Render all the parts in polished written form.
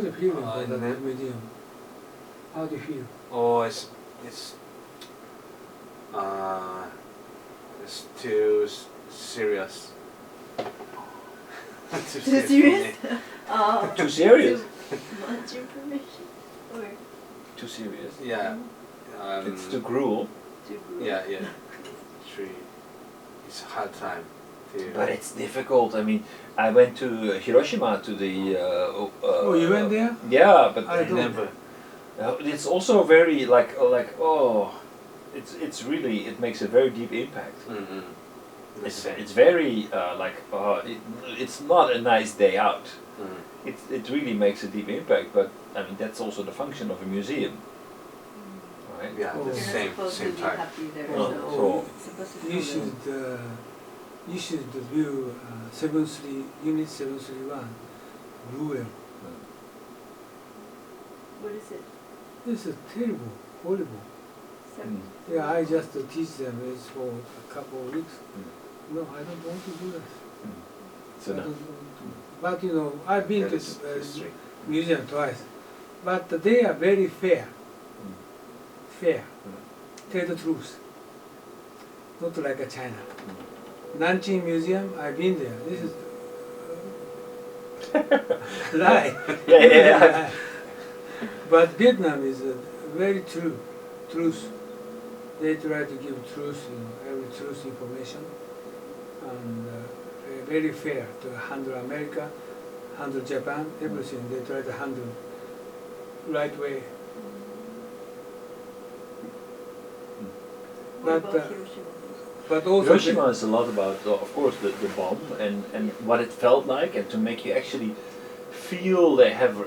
The feeling for the museum. How do you feel? Oh, it's too serious. Too serious? Too serious? Too much information? Or Too serious? Yeah. It's too cruel. too grueling? Yeah. It's a hard time. But it's difficult. I mean, I went to Hiroshima to the. Oh, you went there? Yeah, but I don't. Never. It's also very it's really, it makes a very deep impact. Mm-hmm. It's very it's not a nice day out. Mm. It really makes a deep impact. But I mean, that's also the function of a museum, right? Yeah, Oh. the You're same not supposed to be time. happy there, Oh, so it's supposed to You feel should you should view 73 Unit 731 Ruel. What is it? This is terrible, horrible. Seven? Yeah, I just teach them it's for a couple of weeks. No, I don't want to do that. So I now, don't want to. But you know, I've been That to is history. museum twice, but they are very fair. Fair. Tell the truth. Not like a China. Nanjing Museum, I've been there. This is lie. Yeah. But Vietnam is very truth. They try to give truth, every truth information, and very fair to handle America, handle Japan, everything. They try to handle right way. What But, about Hiroshima? But also Hiroshima is a lot about, of course, the bomb and what it felt like, and to make you actually feel they have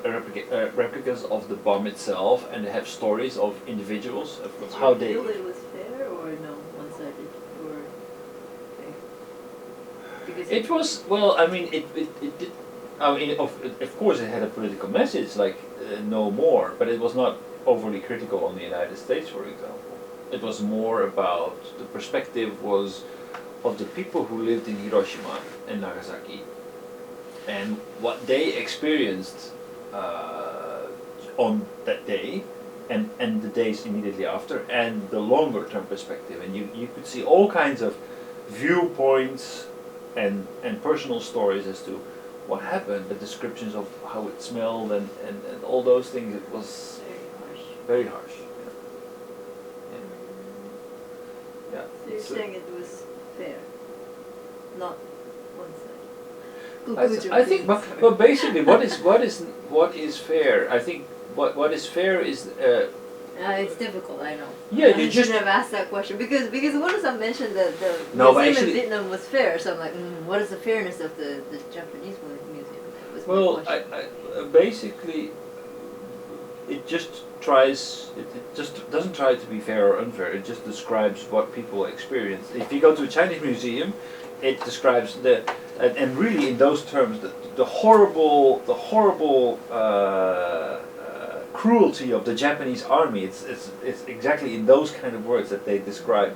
replicas of the bomb itself, and they have stories of individuals of how they. Did you feel it was fair or no, one-sided or fair? Because It was, well, I mean, it did. I mean, of course, it had a political message, like no more, but it was not overly critical on the United States, for example. It was more about, the perspective was of the people who lived in Hiroshima and Nagasaki, and what they experienced on that day, and the days immediately after, and the longer term perspective. And you could see all kinds of viewpoints and personal stories as to what happened, the descriptions of how it smelled, and all those things. It was very harsh. very harsh. Yeah. So you're So saying it was fair, not one-sided. I think, but basically, what is fair? I think what is fair is. It's difficult, I know. Yeah, I you just. shouldn't have asked that question because Waterson mentioned that the No, but museum actually- in Vietnam was fair, so I'm like, what is the fairness of the Japanese museum? That was my Well, question. basically, it just tries. It just doesn't try to be fair or unfair. It just describes what people experience. If you go to a Chinese museum, it describes and really in those terms, the horrible cruelty of the Japanese army. It's exactly in those kind of words that they describe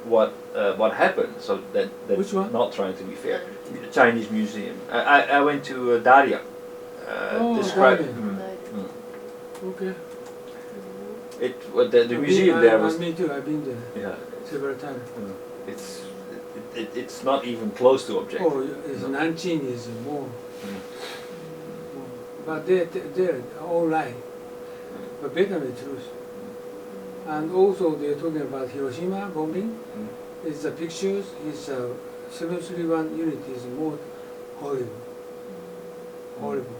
what happened. So that Which one? not trying to be fair. The Chinese museum. I went to Daria. Describe. Daria. Okay. The museum there was. Me too. I've been there Yeah. several times. It's not even close to objective. Oh, it's Nanjing is more. But they're all lie. But Vietnam is truth. And also they're talking about Hiroshima bombing. It's the pictures. It's 731 unit is more horrible. Horrible.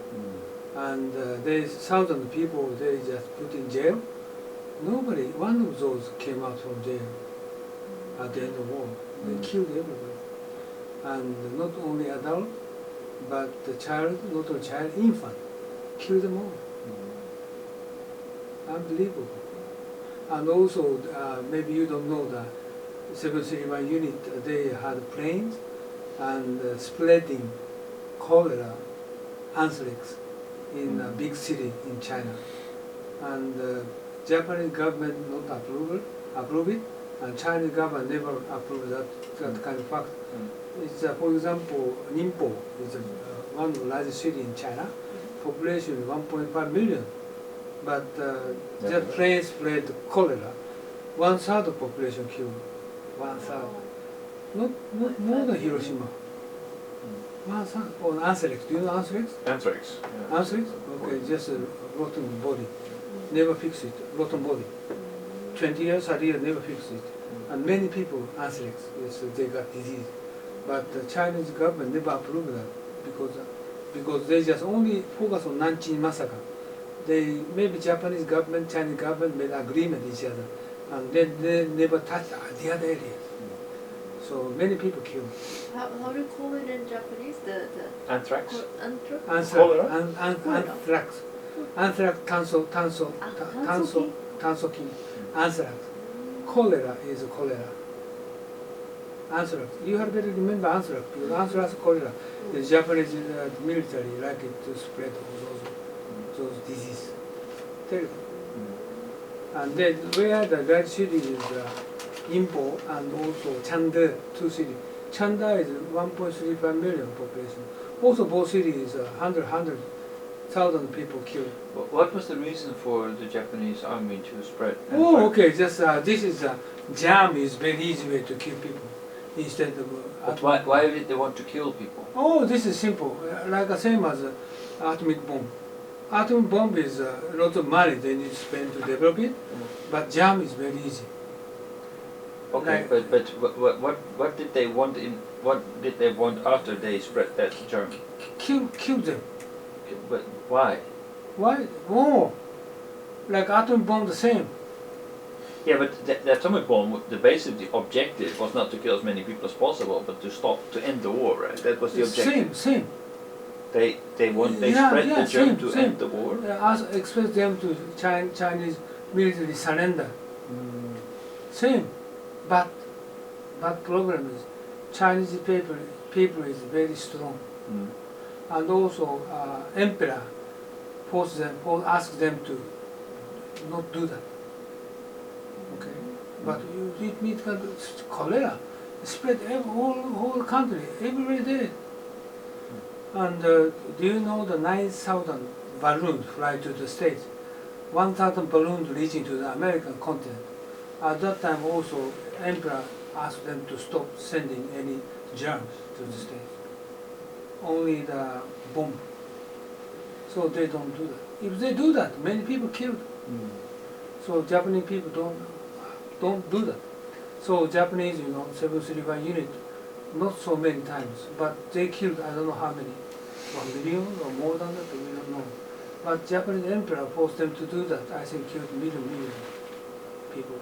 And there's thousands of people they just put in jail. Nobody, one of those came out from jail at the end of the war. They killed everybody. And not only adult, but the child, not a child, infant, killed them all. Unbelievable. And also, maybe you don't know that 731 unit, they had planes and spreading cholera, anthrax in a big city in China. And Japanese government not approve it, and Chinese government never approved that kind of fact. It's for example, Ningbo is one of the largest city in China, population is 1.5 million, but Yeah. just plane spread cholera. 1/3 of population killed. 1/3. Not more than Hiroshima. 1/3. Or anthrax. Do you know anthrax? Anthrax. Yeah. Anthrax? Okay, just a rotten body. Never fix it. Rotten body. 20 years, 30 years, never fix it. And many people, anthrax, yes, they got disease. But the Chinese government never approved that because they just only focus on Nanjing massacre. They, maybe Japanese government, Chinese government made agreement with each other. And then they never touched the other areas. So many people killed. How do you call it in Japanese? The Anthrax. anthrax? Cholera? Anthrax. Anthrax, tansoki, anthrax. Cholera is cholera. Anthrax. You had better remember anthrax because anthrax, cholera. The Japanese military like it to spread those diseases. Terrible. And then where the red city is Impo and also Chanda, two cities. Chanda is 1.35 million population. Also both cities 100,000 people killed. What was the reason for the Japanese army to spread? Oh, okay. Just this is jam is very easy way to kill people instead of. But why did they want to kill people? Oh, this is simple. Like the same as atomic bomb. Atomic bomb is a lot of money they need to spend to develop it, but jam is very easy. Okay, Like- but what did they want in what did they want after they spread that germ? Kill them. But why? Why? Oh, like atomic bomb the same. Yeah, but the atomic bomb, the basic objective was not to kill as many people as possible, but to end the war, right? That was the objective. Same. They Yeah, spread yeah, the germ same, to same. end the war. Expect them to Chinese military surrender. Same, but problem is Chinese people is very strong, Mm. and also emperor ask them to not do that. Okay, but it means cholera spread whole country every day. And do you know the 9,000 balloons fly to the States? 1,000 balloons reaching to the American continent. At that time also, emperor asked them to stop sending any germs to the States. Only the bomb. So they don't do that. If they do that, many people killed. So Japanese people don't do that. So Japanese, 731 unit, not so many times, but they killed I don't know how many, 1 million or more than that, we don't know. But Japanese emperor forced them to do that. I think killed million people.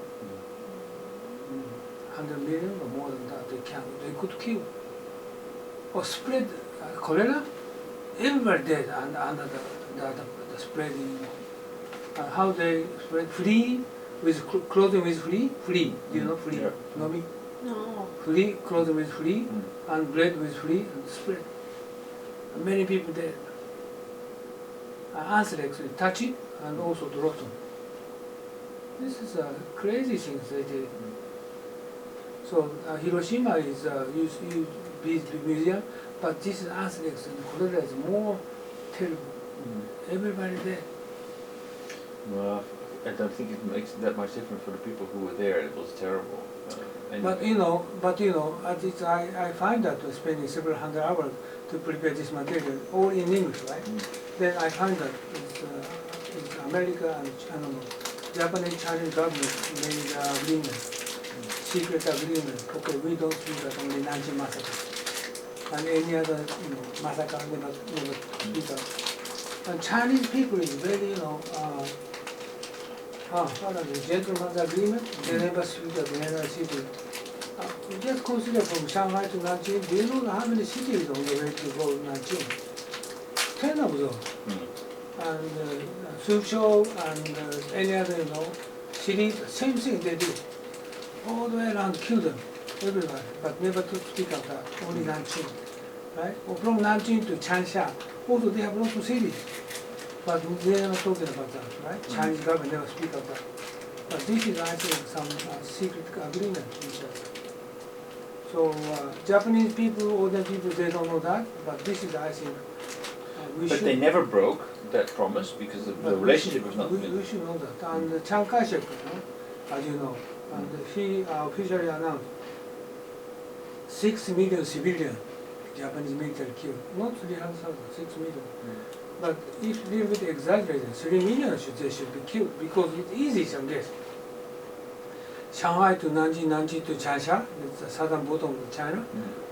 100 million or more than that they could kill. Or spread cholera, everybody dead under the spreading. How they spread free with clothing with free, do you know free? Yeah. Know me? No. Free clothing with free Mm. and bread with free and spread. And many people dead. Anthrax we touch it and also the rotten. This is a crazy thing they did. So Hiroshima is used museum, but this is anthrax and cholera is more terrible. Everybody dead. Well, I don't think it makes that much difference for the people who were there. It was terrible. But at least I find that spending several hundred hours to prepare this material, all in English, right? Then I find that it's America and Japanese, Chinese government made agreement, secret agreement. Okay, we don't do that only Nanjing massacre, and any other massacre never speak up. And Chinese people is very gentleman's agreement. They never speak up in another city. Just consider from Shanghai to Nanjing. Do you know how many cities on the way to go to Nanjing? 10 of those. And Suzhou and any other cities, same thing they do. All the way around, kill them, everybody, but never to speak of that. Only Nanjing, right? Or from Nanjing to Changsha, also they have lots of cities. But they are not talking about that, right? Chinese government never speak of that. But this is, I think, some secret agreement with us. So Japanese people, older people, they don't know that. But this is, I think, we But should. they never broke. that promise because the But relationship was not we good. should know that. And Chiang Kai-shek, as you know, and he officially announced 6 million civilian Japanese military killed. Not 300,000, 6 million. But if a little bit exaggerated, 3 million they should be killed because it's easy to guess. Shanghai to Nanjing, Nanjing to Changsha, it's the southern bottom of China.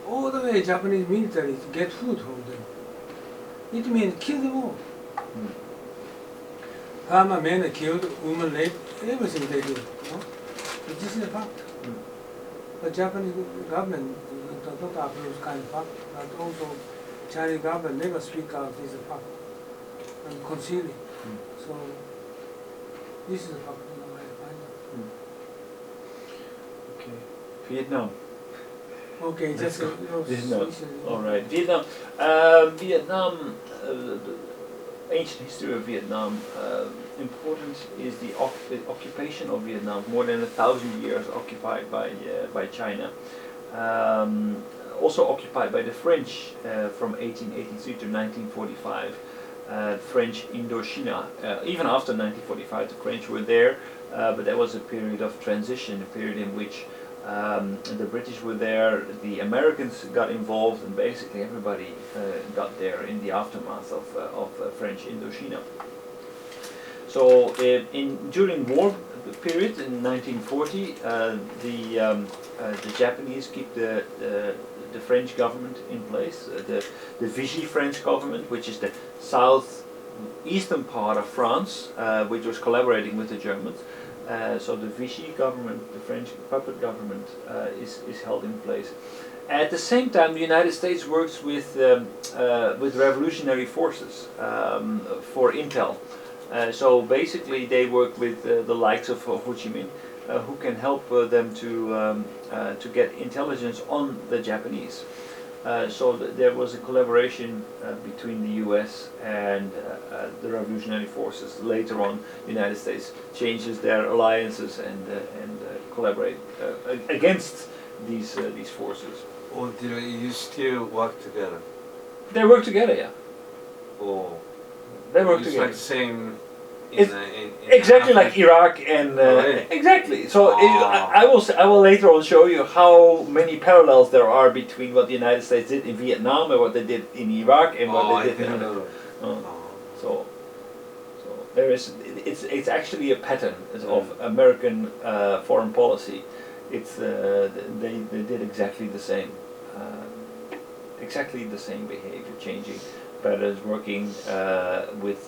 All the way Japanese military get food from them. It means kill them all. Farmer men are killed, women raped, everything they do. No? But this is a fact. The Japanese government does not approve kind of fact, but also Chinese government never speak out this fact and conceal it. So this is a fact, I find out. Okay. Vietnam. Okay, just Vietnam. All right, Vietnam. Vietnam. The ancient history of Vietnam. Important is the occupation of Vietnam. More than 1,000 years occupied by China. Also occupied by the French from 1883 to 1945. French Indochina. Even after 1945, the French were there, but there was a period of transition, a period in which the British were there, the Americans got involved, and basically everybody got there in the aftermath of French Indochina. So during war period in 1940, the Japanese keep the French government in place, the Vichy French government, which is the southeastern part of France, which was collaborating with the Germans. So the Vichy government, the French puppet government, is held in place. At the same time, the United States works with revolutionary forces for intel. So basically, they work with the likes of Ho Chi Minh, who can help them to get intelligence on the Japanese. So there was a collaboration between the U.S. and the revolutionary forces. Later on, the United States changes their alliances and collaborate against these forces. Or do you still work together? They work together, yeah. Or They work it's together. like same. Exactly like Iraq and really? exactly. So Ah. I will later on show you how many parallels there are between what the United States did in Vietnam and what they did in Iraq and what they did in. So there is. It's actually a pattern of American foreign policy. It's they did exactly the same. Exactly the same behavior, changing patterns, working with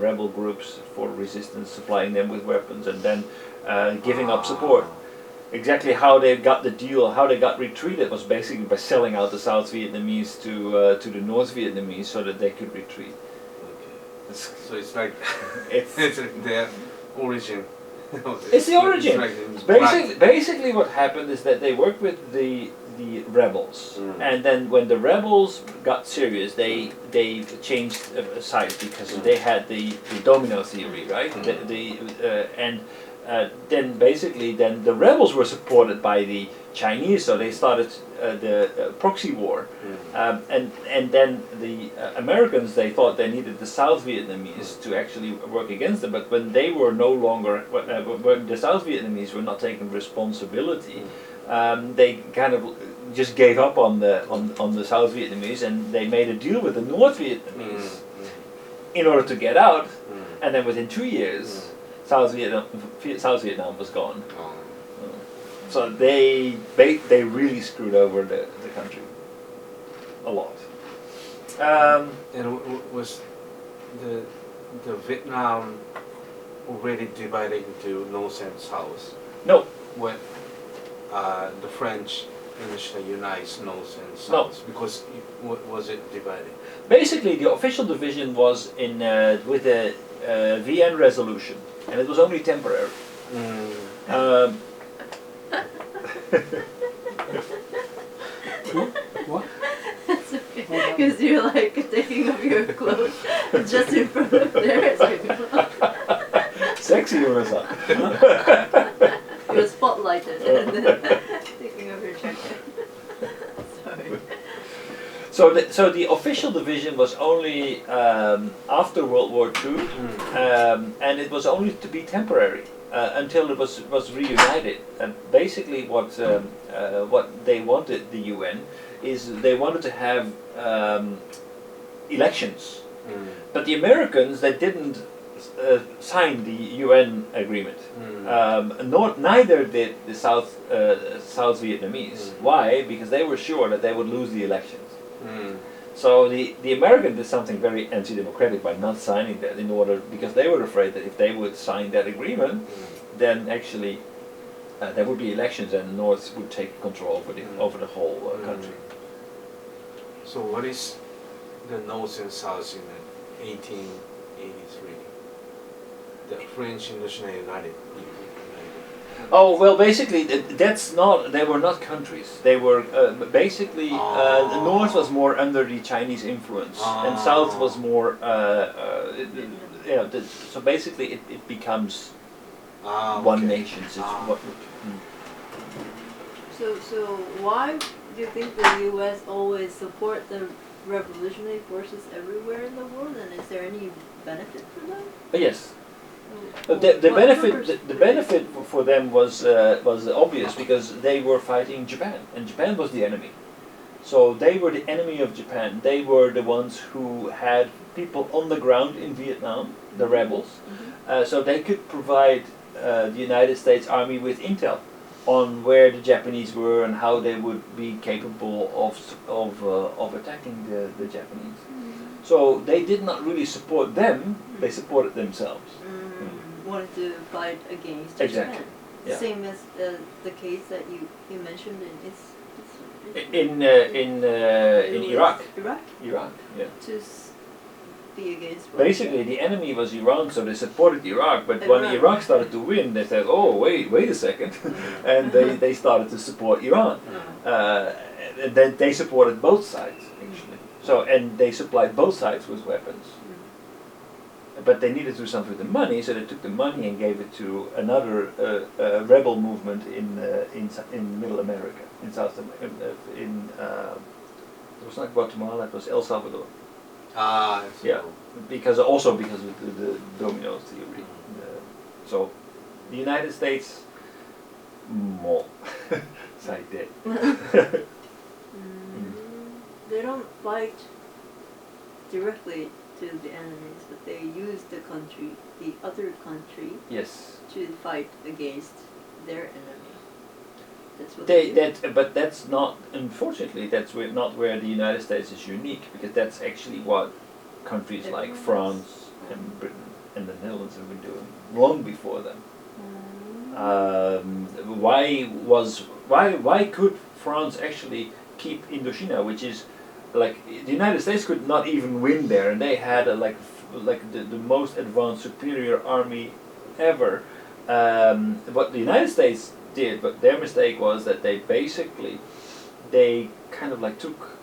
rebel groups for resistance, supplying them with weapons, and then giving up support. Exactly how they got the deal, how they got retreated, was basically by selling out the South Vietnamese to the North Vietnamese so that they could retreat. Okay. So it's like It's their origin. It's the origin. It's like Basically what happened is that they worked with the rebels, and then when the rebels got serious, they changed sides because they had the domino theory, right? Then basically the rebels were supported by the Chinese, so they started the proxy war, and then the Americans, they thought they needed the South Vietnamese to actually work against them, but when they were no longer, when the South Vietnamese were not taking responsibility, they kind of just gave up on the South Vietnamese, and they made a deal with the North Vietnamese in order to get out, and then within 2 years, South Vietnam was gone. So they really screwed over the country a lot. and was the Vietnam already divided into North and South? No. When the French initially unites North and South, because was it divided? Basically, the official division was in with the VN resolution, and it was only temporary. What? It's okay, because you're like taking off your clothes just in front of there. It's like, Sexy, Marissa. you're spotlighted and then taking off your jacket. Sorry. So So the official division was only after World War II, and it was only to be temporary until it was reunited. And basically, what they wanted, the UN, is they wanted to have elections. But the Americans, they didn't sign the UN agreement. Neither did the South Vietnamese. Why? Because they were sure that they would lose the elections. So the Americans did something very anti-democratic by not signing that, because they were afraid that if they would sign that agreement, then actually there would be elections and the North would take control over the whole country. So what is the North and South in 1883? The French Indochina United. Oh well, basically that's not. They were not countries. They were basically the North was more under the Chinese influence, and South was more. So basically, it becomes one nation. So why do you think the U.S. always support the revolutionary forces everywhere in the world, and is there any benefit for them? Yes. The benefit for them was obvious, because they were fighting Japan, and Japan was the enemy. So they were the enemy of Japan. They were the ones who had people on the ground in Vietnam, the rebels. So they could provide the United States Army with intel on where the Japanese were and how they would be capable of attacking the Japanese. So they did not really support them; they supported themselves. Wanted to fight against Exactly. Japan. Yeah. Same as the case that you mentioned In Iraq. Iraq, yeah. To be against. Basically, the enemy was Iran, so they supported Iraq. But when Iraq started to win, they said, "Oh, wait a second," and they started to support Iran. And then they supported both sides actually. So and they supplied both sides with weapons. But they needed to do something with the money, so they took the money and gave it to another rebel movement in Middle America, in South America. It was not Guatemala; it was El Salvador. Yeah, because of the domino theory. So, the United States, more side debt. They don't fight directly to the enemies, but they use the other country, Yes. to fight against their enemy. That's what they do. But that's not. Unfortunately, that's not where the United States is unique, because that's actually what countries like France and Britain and the Netherlands have been doing long before them. Why could France actually keep Indochina, which is like the United States could not even win there, and they had the most advanced, superior army ever. What the United States did, but their mistake was that they kind of like took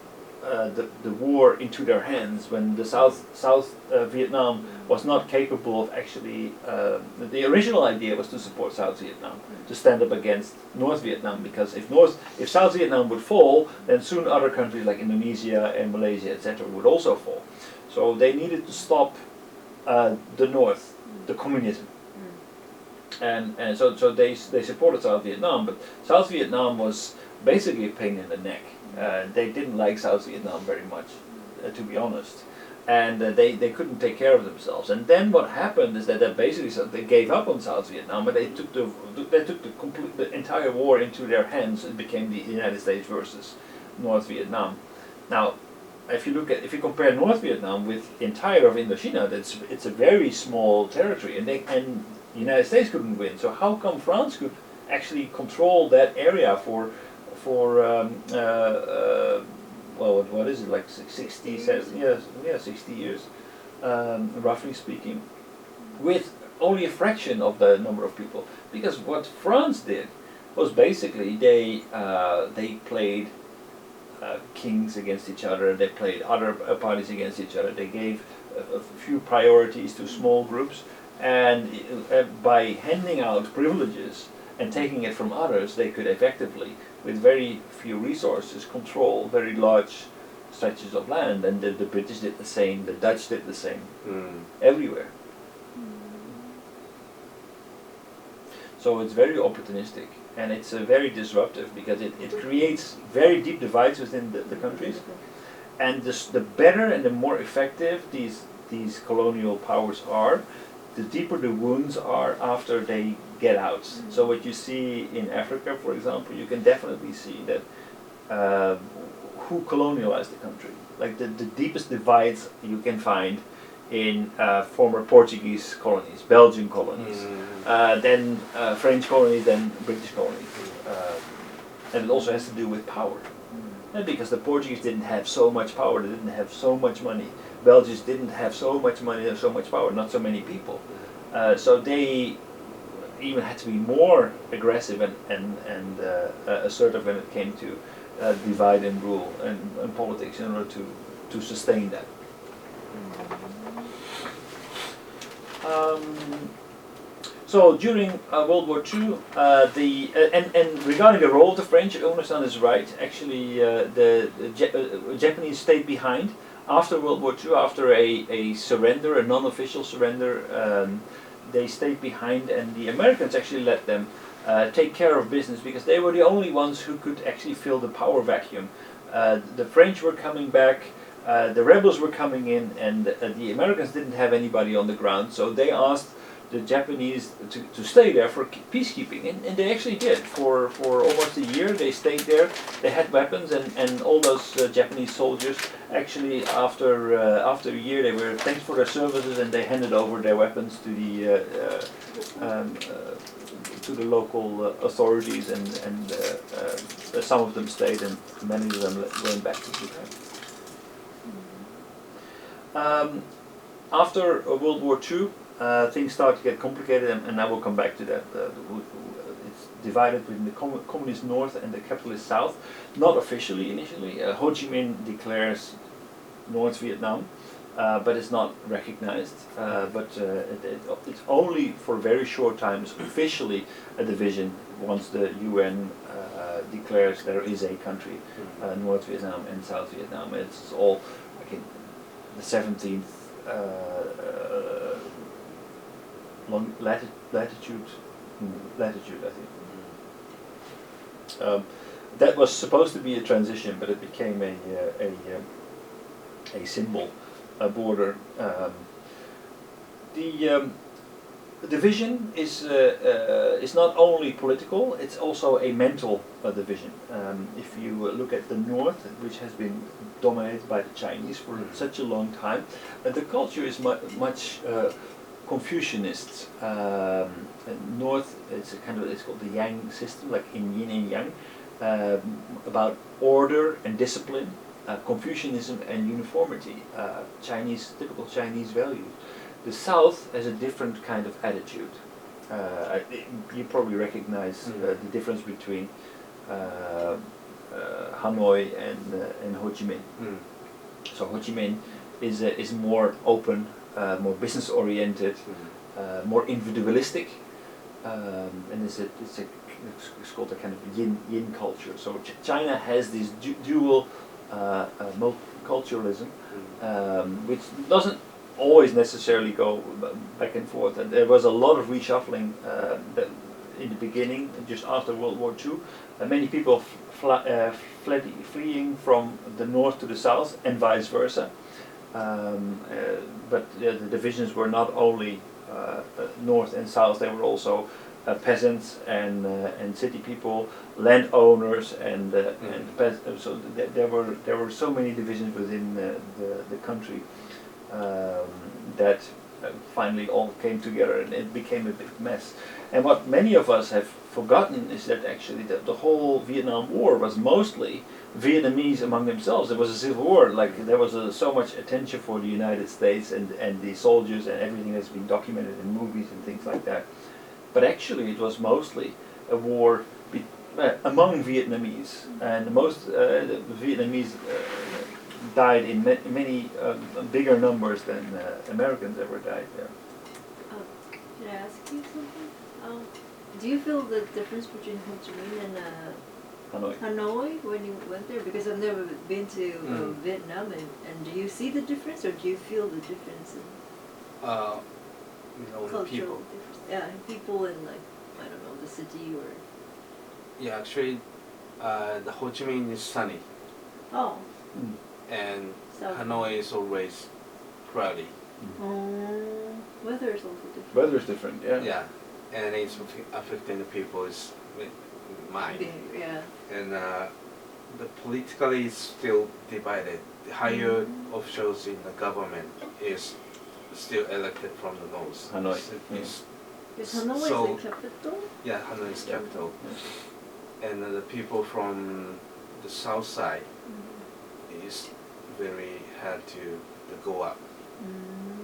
the war into their hands when the South Vietnam was not capable of actually. The original idea was to support South Vietnam, to stand up against North Vietnam, because if South Vietnam would fall, then soon other countries like Indonesia and Malaysia, etc., would also fall. So they needed to stop the North, the communism. And so they supported South Vietnam, but South Vietnam was basically a pain in the neck. They didn't like South Vietnam very much, to be honest, and they couldn't take care of themselves. And then what happened is that basically they gave up on South Vietnam, and they took the entire war into their hands. It became the United States versus North Vietnam. Now, if you compare North Vietnam with the entire of Indochina, it's a very small territory, and the United States couldn't win. So how come France could actually control that area for what is it, like 60 years? Yeah, 60 years, roughly speaking, with only a fraction of the number of people. Because what France did was basically they played kings against each other. They played other parties against each other. They gave a few priorities to small groups, and by handing out privileges and taking it from others, they could effectively, with very few resources, control very large stretches of land, and the British did the same, the Dutch did the same, Mm. everywhere. So it's very opportunistic, and it's very disruptive because it creates very deep divides within the countries. And the better and the more effective these colonial powers are, the deeper the wounds are after they get out. So what you see in Africa, for example, you can definitely see that who colonialized the country. Like the deepest divides you can find in former Portuguese colonies, Belgian colonies, then French colonies, then British colonies. And it also has to do with power. And because the Portuguese didn't have so much power, they didn't have so much money. Belgians didn't have so much money and so much power, not so many people. So they even had to be more aggressive and assertive when it came to divide and rule and politics in order to sustain that. So during World War II, and regarding the role of the French, Uno-san is right. Actually, the Japanese stayed behind after World War II, after a surrender, a non-official surrender. They stayed behind, and the Americans actually let them take care of business because they were the only ones who could actually fill the power vacuum. The French were coming back, the rebels were coming in, and the Americans didn't have anybody on the ground, so they asked the Japanese to stay there for peacekeeping, and they actually did. For almost a year they stayed there. They had weapons, and all those Japanese soldiers actually after a year they were thanked for their services, and they handed over their weapons to the local authorities, and some of them stayed, and many of them went back to Japan. After World War II, things start to get complicated, and I will come back to that. It's divided between the communist north and the capitalist south. Not officially initially. Ho Chi Minh declares North Vietnam, but it's not recognized. But it's only for very short times officially a division once the UN declares there is a country, North Vietnam and South Vietnam. It's all like in the 17th latitude, I think. That was supposed to be a transition, but it became a symbol, a border. The division is not only political; it's also a mental division. If you look at the north, which has been dominated by the Chinese for such a long time, the culture is much Confucianist. North, it's called the Yang system, like in Yin and Yang, about order and discipline, Confucianism and uniformity, typical Chinese values. The South has a different kind of attitude. You probably recognize the difference between Hanoi and Ho Chi Minh. So Ho Chi Minh is more open, more business oriented, more individualistic, and it's called a kind of yin culture. So China has this dual multiculturalism, which doesn't always necessarily go back and forth. And there was a lot of reshuffling in the beginning, just after World War II. Many people fleeing from the north to the south, and vice versa. But the divisions were not only north and south; they were also peasants and city people, landowners, and so there were so many divisions within the country that finally all came together, and it became a big mess. And what many of us have forgotten is that actually the whole Vietnam War was mostly Vietnamese among themselves. It was a civil war. Like there was so much attention for the United States and the soldiers and everything that's been documented in movies and things like that. But actually, it was mostly a war among Vietnamese, and most the Vietnamese died in many bigger numbers than Americans ever died there. Can I ask you something? Do you feel the difference between Ho Chi Minh and Hanoi. Hanoi when you went there? Because I've never been to Vietnam, and do you see the difference, or do you feel the difference in You know, the cultural people. difference? Yeah, in people in like, I don't know, the city or. Yeah, actually, the Ho Chi Minh is sunny, Oh, and South. Hanoi is always cloudy. Weather is also different. Weather is different, yeah. Yeah, and it's affecting the people's mind. Yeah. And the politically is still divided. The higher officials in the government is still elected from the north. Hanoi. It's- Is Hanoi So- the capital? yeah, Hanoi is capital. And the people from the south side is very hard to go up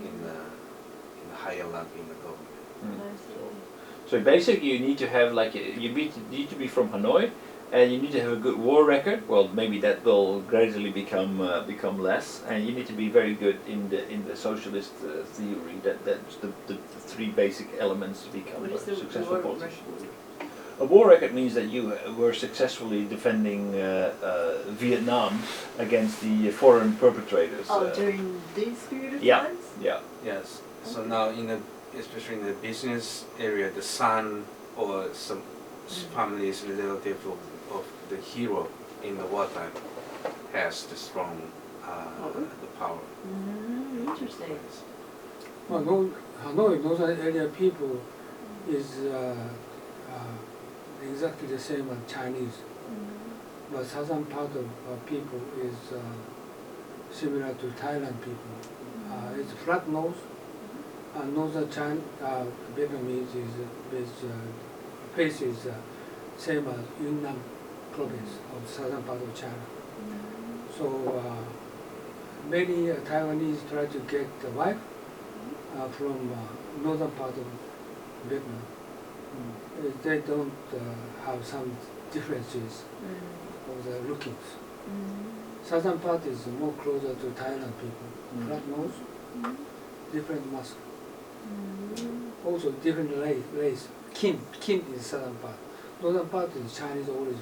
in the higher rank in the government. I see. So basically, you need to have like need to be from Hanoi, and you need to have a good war record. Well, maybe that will gradually become less, and you need to be very good in the socialist theory. That's the three basic elements to become What a is the successful war politician. record? A war record means that you were successfully defending Vietnam against the foreign perpetrators. During this period of yeah. times? Yeah. Yes. So Okay. now especially in the business area, the son or some families relative of the hero in the wartime has the strong the power. Interesting. Well, Hanoi, those area people is exactly the same as Chinese, but southern part of people is similar to Thailand people. It's flat nose, and northern China, Vietnamese face is same as Yunnan province of southern part of China. So many Taiwanese try to get the wife from northern part of Vietnam. They don't have some differences of the lookings. Southern part is more closer to Thailand people. Flat nose, different mask. Also different race. Kin is southern part. Northern part is Chinese origin.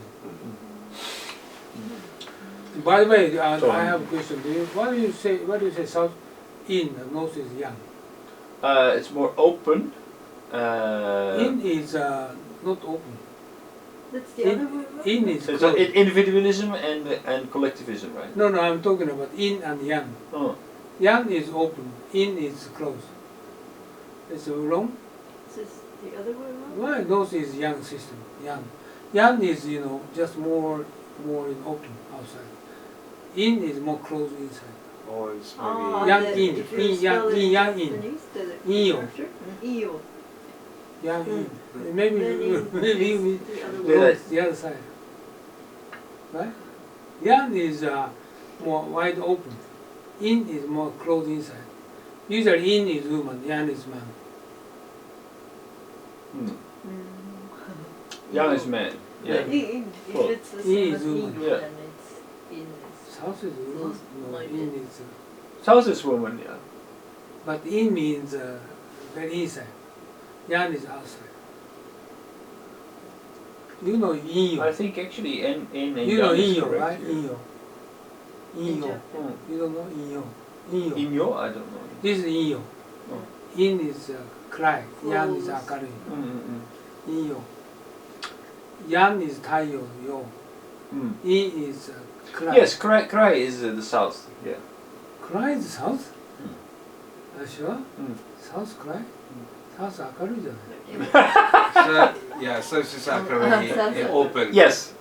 By the way, I have a question. What do you say south in, north is young? It's more open. In is not open. That's the other way around? In is So it's closed. individualism and collectivism, right? No, I'm talking about in and yang. Oh. Yang is open, in is closed. It's wrong. Is this the other way around? Why north is yang system? Yang. Yang is just more in open outside. In is more closed inside. Or it's Ah, maybe Yang the- in, if you in, spell yang, it in, yang, in. Japanese, the Iyo. structure? Iyo. Yang in. Maybe Then in maybe is we the other Yeah, way. go the other side. Right? Yang is more wide open. In is more closed inside. Usually in is woman, yang is man. Yang is man. Yeah. If Well, it's the Yi same is as woman. Iyo, Yeah. then it's in. South is woman. Closed No, minded. in is. South is woman, yeah. But in means very inside. Yang is outside. You know I inyo. think actually in and You know yang is inyo, correct, right? yeah. Inyo. Inyo. You don't know inyo. Inyo. Inyo, I don't know. This is inyo. Oh. In is cry. Yang is Close. akari. Mm. Inyo. Yang is taiyo. Yo. In is cry. Yes, cry is the south. Yeah. Cry is south? Mm. Sure? Mm. South cry? South akari じゃない so, yeah, so it's very open. Yes.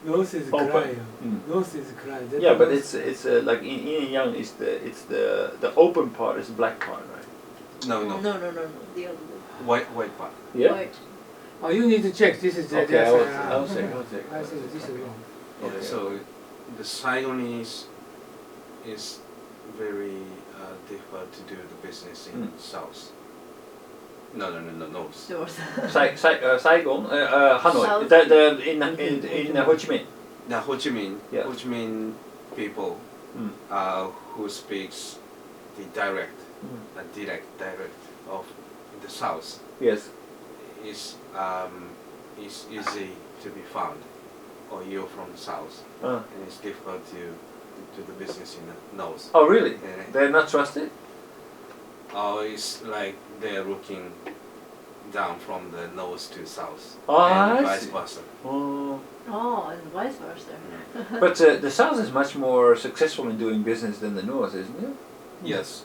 North is Open. cry. Mm. North is cry. That Yeah, but was- it's like in and yang is the open part is the black part, right? No, No, no, no, the other way. white part. Yeah. White. Oh, you need to check. This is Okay, just, I'll check. I think this is wrong. Yeah, Okay. so the Saigonese is very difficult to do the business in south. No, north. North. Saigon, Hanoi, South. in Ho Chi Minh. The Ho Chi Minh, Yeah. Ho Chi Minh people Mm. who speaks the direct of the south Yes. is easy to be found. or you're from the south, and it's difficult to do the business in the north. Oh, really? And They're not trusted? it's like they're looking down from the north to south, Oh, and I vice see. versa. Oh. Oh, and vice versa. But the south is much more successful in doing business than the north, isn't it? Yes.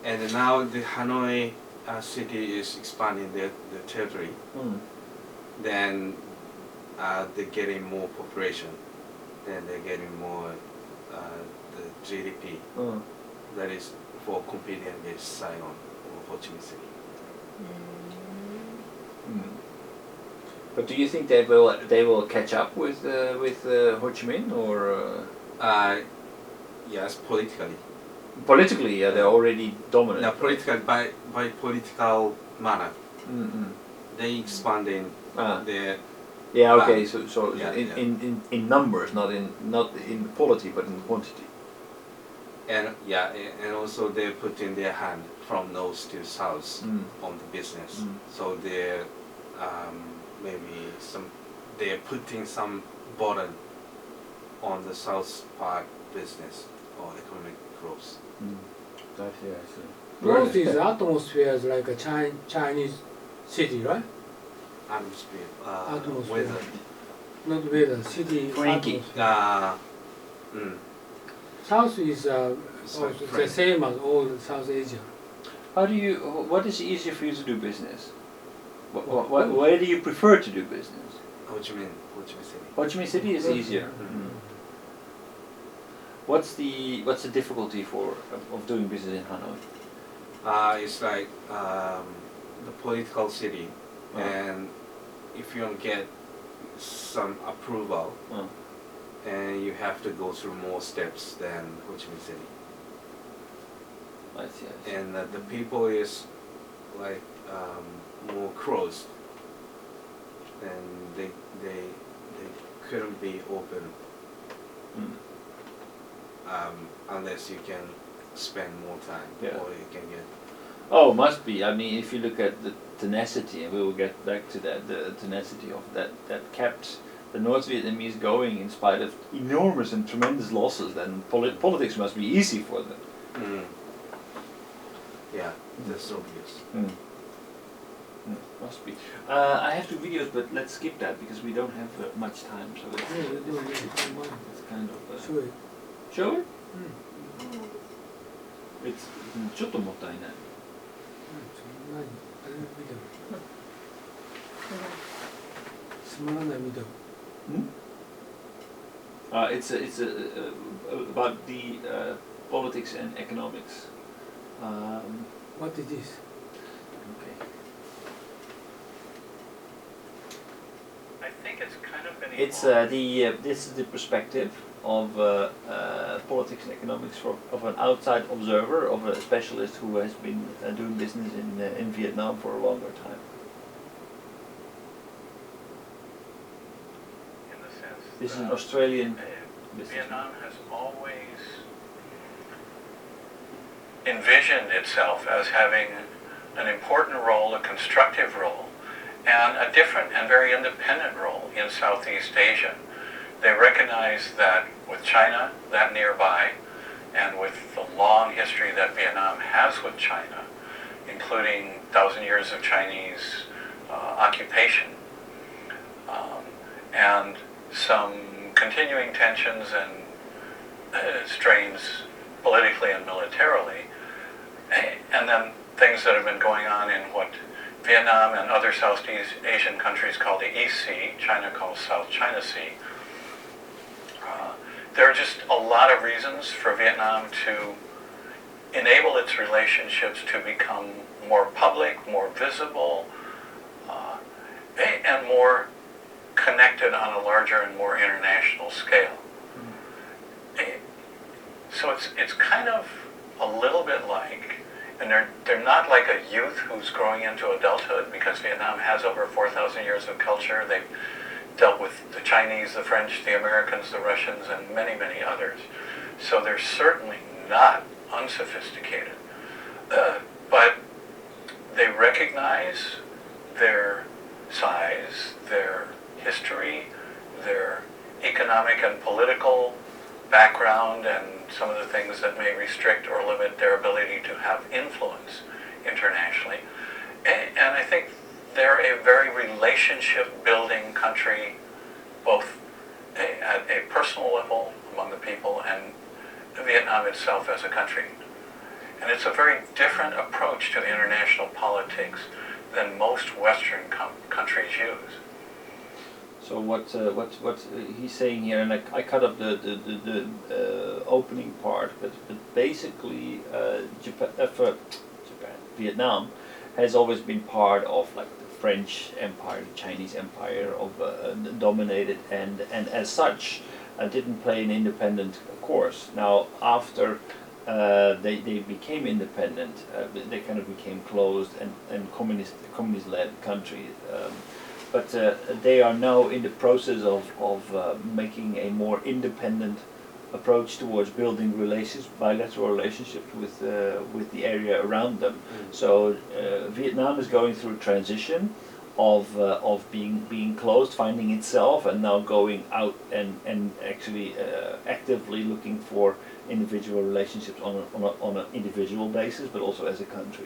And now the Hanoi city is expanding the territory. Then they're getting more population. Then they're getting more the GDP. That is for competing with Saigon or Ho Chi Minh City. But do you think they will catch up with Ho Chi Minh, or Yes, politically. politically? Yeah, they're already dominant. No, political by political manner. They expanding Ah. their Yeah. Okay. So Yeah, in numbers, not in quality, but in quantity. and also they're putting their hand from north to south on the business. So they're they're putting some burden on the south part business or economic growth. I see. North is atmosphere is like a Chinese city, right? Atmosphere, Atmosphere. weather. Not weather, city. Frankie. atmosphere. South is also the Frank. same as all South Asia. What is easier for you to do business? Where do you prefer to do business? Ho Chi Minh City. Ho Chi Minh City is easier. What's the difficulty of doing business in Hanoi? It's like the political city, and if you don't get some approval, and you have to go through more steps than Ho Chi Minh City. I see. And the people is like more closed, and they couldn't be open unless you can spend more time, or you can get. Oh, must be. I mean, if you look at the tenacity, and we will get back to that, the tenacity of that kept the North Vietnamese going in spite of enormous and tremendous losses, then politics must be easy for them. Yeah, that's obvious. Must be. I have 2 videos, but let's skip that because we don't have much time. So it's kind of. Sure. Show it? It's ちょっともったいない。つまらない見た。It's about the politics and economics. What is this? Okay. I think it's kind of an It's this is the perspective of politics and economics of an outside observer, of a specialist who has been doing business in Vietnam for a longer time. in the sense This is an that, Australian business. Vietnam has always envisioned itself as having an important role, a constructive role, and a different and very independent role in Southeast Asia. They recognize that with China that nearby, and with the long history that Vietnam has with China, including 1,000 years of Chinese occupation, and some continuing tensions and strains politically and militarily, and then things that have been going on in what Vietnam and other Southeast Asian countries call the East Sea, China calls South China Sea. There are just a lot of reasons for Vietnam to enable its relationships to become more public, more visible, and more connected on a larger and more international scale. So it's kind of a little bit like, and they're not like a youth who's growing into adulthood, because Vietnam has over 4,000 years of culture. They've dealt with the Chinese, the French, the Americans, the Russians, and many, many others. So they're certainly not unsophisticated. But they recognize their size, their history, their economic and political background and some of the things that may restrict or limit their ability to have influence internationally. And I think they're a very relationship-building country, both at a personal level among the people and Vietnam itself as a country. And it's a very different approach to international politics than most Western countries use. So what he's saying here, and I cut up the opening part, but basically Vietnam has always been part of like the French Empire, the Chinese Empire, of dominated, and as such didn't play an independent course. Now after they became independent, they kind of became closed and communist-led country. But they are now in the process of making a more independent approach towards building bilateral relationships with the area around them. So Vietnam is going through a transition of being closed, finding itself, and now going out and actually actively looking for individual relationships on an individual basis, but also as a country.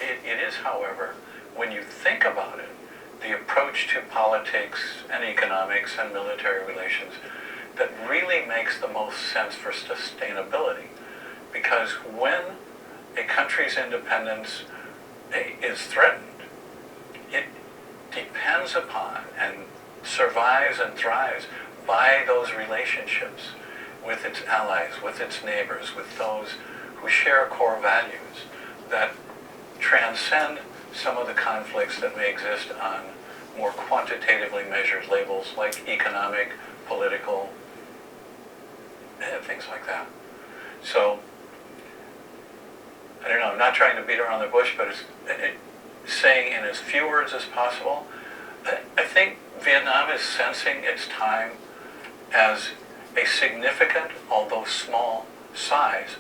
It is, however, when you think about it, the approach to politics and economics and military relations that really makes the most sense for sustainability. Because when a country's independence is threatened, it depends upon and survives and thrives by those relationships with its allies, with its neighbors, with those who share core values that transcend some of the conflicts that may exist on more quantitatively measured labels like economic, political, and things like that. So, I don't know, I'm not trying to beat around the bush, but saying in as few words as possible, I think Vietnam is sensing its time as a significant, although small, size